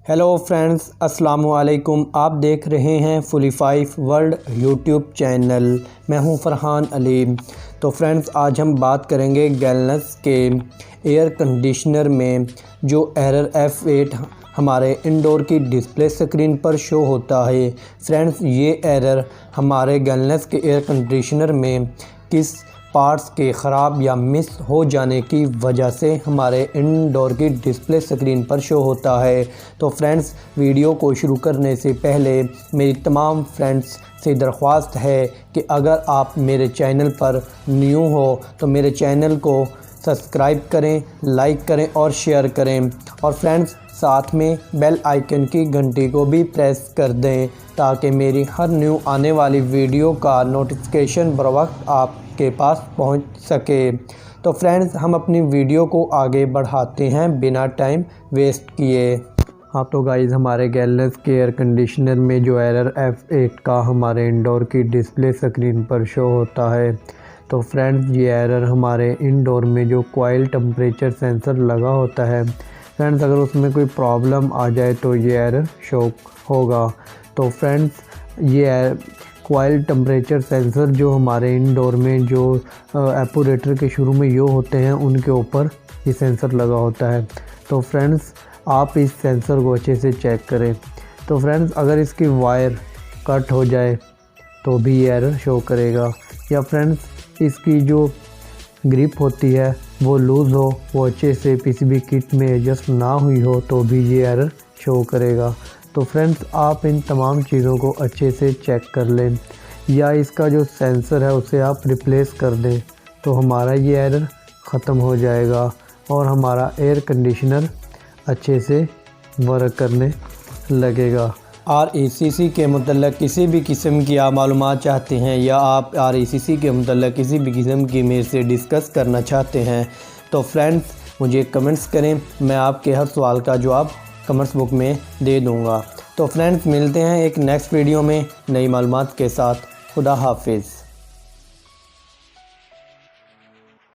Hello friends, अस्सलाम वालेकुम। आप देख रहे हैं फुलीफाई वर्ल्ड यूट्यूब चैनल। मैं हूं फरहान अली। तो फ्रेंड्स, आज हम बात करेंगे गैलनस के एयर कंडीशनर में जो एरर F8 हमारे इंडोर की डिस्प्ले स्क्रीन पर शो होता है। फ्रेंड्स, ये एरर हमारे गैलनस के एयर कंडीशनर में किस पार्ट्स के ख़राब या मिस हो जाने की वजह से हमारे इंडोर की डिस्प्ले स्क्रीन पर शो होता है। तो फ्रेंड्स, वीडियो को शुरू करने से पहले मेरी तमाम फ्रेंड्स से दरख्वास्त है कि अगर आप मेरे चैनल पर न्यू हो तो मेरे चैनल को सब्सक्राइब करें, लाइक करें और शेयर करें। और फ्रेंड्स, साथ में बेल आइकन की घंटी को भी प्रेस कर दें ताकि मेरी हर न्यू आने वाली वीडियो का नोटिफिकेशन बर वक्त आपके पास पहुंच सके। तो फ्रेंड्स, हम अपनी वीडियो को आगे बढ़ाते हैं बिना टाइम वेस्ट किए। हाँ तो गाइज़, हमारे गैलनस के एयर कंडीशनर में जो एरर F8 का हमारे इंडोर की डिस्प्ले स्क्रीन पर शो होता है। तो फ्रेंड्स, ये एरर हमारे इंडोर में जो कॉइल टेम्परेचर सेंसर लगा होता है, फ्रेंड्स अगर उसमें कोई प्रॉब्लम आ जाए तो ये एरर शो होगा। तो फ्रेंड्स, ये कॉइल टेम्परेचर सेंसर जो हमारे इंडोर में जो एपोरेटर के शुरू में यो होते हैं उनके ऊपर ये सेंसर लगा होता है। तो फ्रेंड्स, आप इस सेंसर को अच्छे से चेक करें। तो फ्रेंड्स, अगर इसकी वायर कट हो जाए तो भी ये एरर शो करेगा, या फ्रेंड्स इसकी जो ग्रिप होती है वो लूज़ हो, वो अच्छे से पीसीबी किट में एडजस्ट ना हुई हो तो भी ये एरर शो करेगा। तो फ्रेंड्स, आप इन तमाम चीज़ों को अच्छे से चेक कर लें, या इसका जो सेंसर है उसे आप रिप्लेस कर दें तो हमारा ये एरर ख़त्म हो जाएगा और हमारा एयर कंडीशनर अच्छे से वर्क करने लगेगा। RECC के मतलब किसी भी किस्म की आप मालूमात चाहते हैं या आप RECC के मतलब किसी भी किस्म की मेरे से डिस्कस करना चाहते हैं तो फ्रेंड्स मुझे कमेंट्स करें, मैं आपके हर सवाल का जवाब कमेंट्स बुक में दे दूंगा। तो फ्रेंड्स, मिलते हैं एक नेक्स्ट वीडियो में नई मालूमात के साथ। खुदा हाफिज़।